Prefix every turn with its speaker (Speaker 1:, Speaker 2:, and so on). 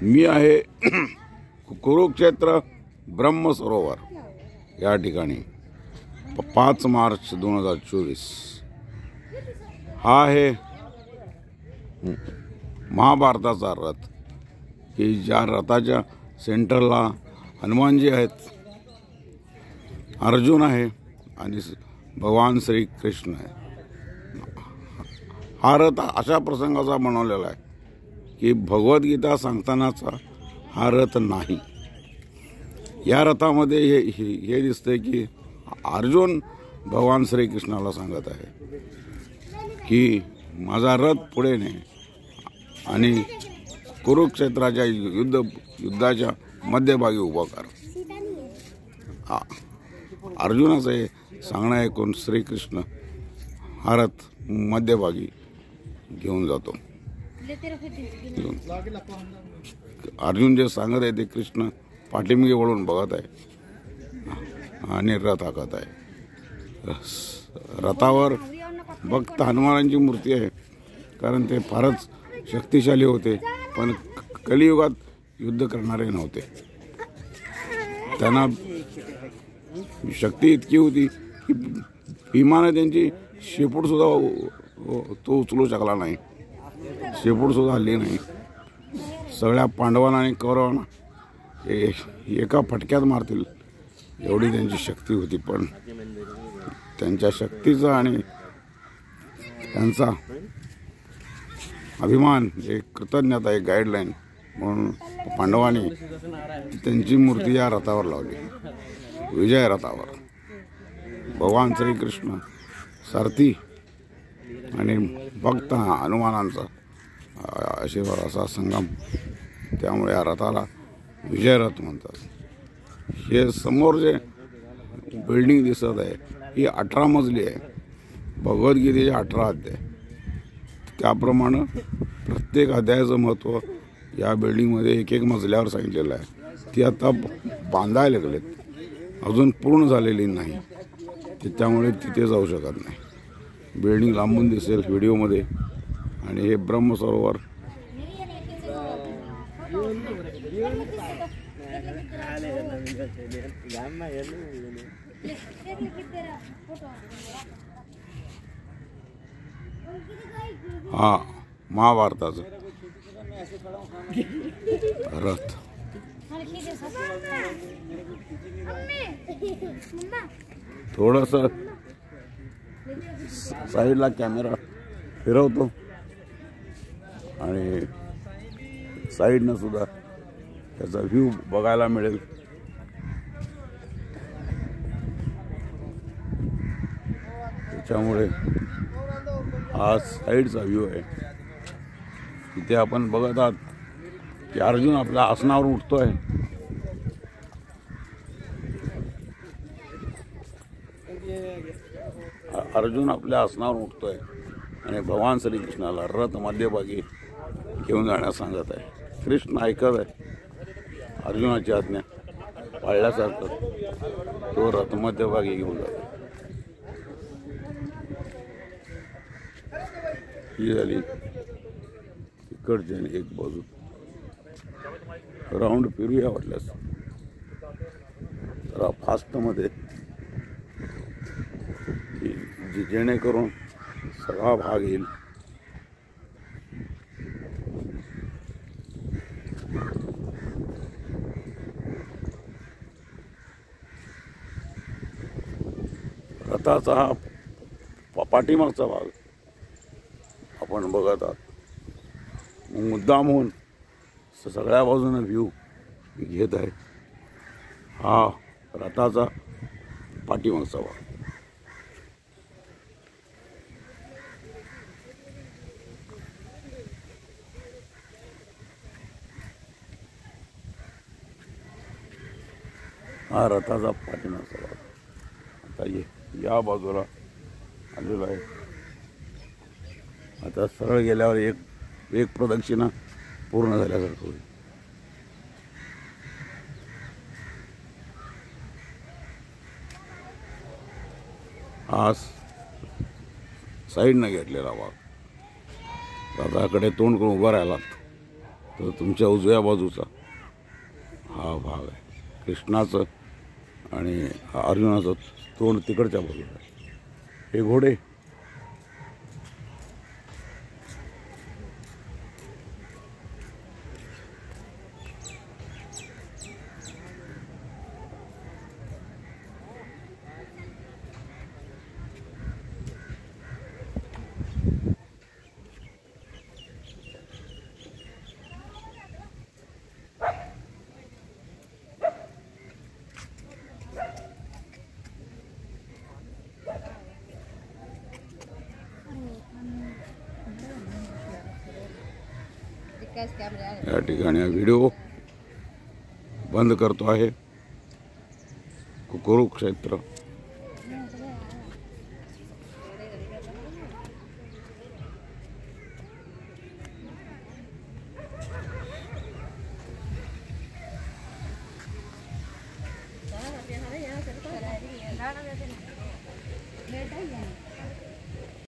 Speaker 1: मी आहे कुरुक्षेत्र ब्रह्मसरोवर या ठिकाणी 5 मार्च 2024 हा आहे महाभारताचा रथ की ज्या रथाच्या सेंटरला हनुमानजी आहेत, अर्जुन आहे आणि भगवान श्री कृष्ण आहे। हा रथ अशा प्रसंगाचा बनवलेला आहे की भगवद्गीता सांगतानाचा हा रथ नाही। या रथामध्ये हे दिसते की अर्जुन भगवान श्रीकृष्णाला सांगत आहे की माझा रथ पुढे ने आणि कुरुक्षेत्राच्या युद्धाच्या मध्यभागी उभा कर। अर्जुनाचं हे सांगणं ऐकून श्रीकृष्ण हा रथ मध्यभागी घेऊन जातो। अर्जुन जे सांगत आहे ते कृष्ण पाठीमागे वळून बघत आहे आणि रथ हाकत आहे। रथावर भक्त हनुमानांची मूर्ती आहे, कारण ते फारच शक्तिशाली होते, पण कलियुगात युद्ध करणारे नव्हते। त्यांना शक्ती इतकी होती की भीमाने त्यांची शेपूट सुद्धा तो उचलू शकला नाही, शेपूट सुद्धा हल्ली नाही। सगळ्या पांडवांना आणि कौरवांना एका फटक्यात मारतील एवढी त्यांची शक्ती होती। पण त्यांच्या शक्तीचा आणि त्यांचा अभिमान, एक कृतज्ञता, एक गाईडलाईन म्हणून पांडवांनी त्यांची मूर्ती या रथावर लावली, विजय रथावर। भगवान श्रीकृष्ण सारथी आणि भक्त हनुमानांचा आशीर्वाद असा संगम, त्यामुळे या रथाला विजय रथ म्हणतात। हे समोर जे बिल्डिंग दिसत आहे ही 18 मजली आहे। भगवद्गीतेचे 18 अध्याय, त्याप्रमाणे प्रत्येक अध्यायाचं महत्त्व या बिल्डिंगमध्ये एक एक मजल्यावर सांगितलेलं आहे। ती आता बांधायला लागलेत, अजून पूर्ण झालेली नाही, त्यामुळे तिथे जाऊ शकत नाही। बिल्डिंग लांबून दिसेल व्हिडिओमध्ये। आणि हे ब्रह्मसरोवर हा महाभारताचं रथ। थोडस साईडला कॅमेरा फिरवतो आणि साईडनं सुद्धा त्याचा व्ह्यू बघायला मिळेल। त्याच्यामुळे हा साईडचा व्ह्यू आहे। इथे आपण बघत आहात की अर्जुन आपल्या आसनावर उठतोय। अर्जुन आपल्या आसनावर उठतोय आणि भगवान श्रीकृष्णाला रथ मध्यभागी घेऊन जाण्यास सांगत आहे। कृष्ण ऐकत आहे अर्जुनाची आज्ञा पाळल्यासारखं तो रथ मध्यभागी घेऊन जातो। ही झाली इकडची एक बाजू। राऊंड फिरूया वाटल्यास जरा फास्टमध्ये, जेणेकरून सगळा भाग येईल। रथाचा हा पाठीमागचा भाग आपण बघत आहात। मुद्दाम होऊन सगळ्या बाजूने व्ह्यू घेत आहे। हा रथाचा पाठीमागचा भाग। हा रथाचा पाठीमागचा भाग आता या बाजूला आलेला आहे। आता सरळ गेल्यावर एक प्रदक्षिणा पूर्ण झाल्यासारखं होईल। हा साईडनं घेतलेला भाग रथाकडे तोंड करून उभा राहिलात तर तुमच्या उजव्या बाजूचा हा भाग आहे कृष्णाचं आणि अर्जुनाचं तोंड तिकडच्या बाजूला आहे. हे घोडे या ठिकाणी हा व्हिडिओ बंद करतो आहे. कुरुक्षेत्र
Speaker 2: बेटा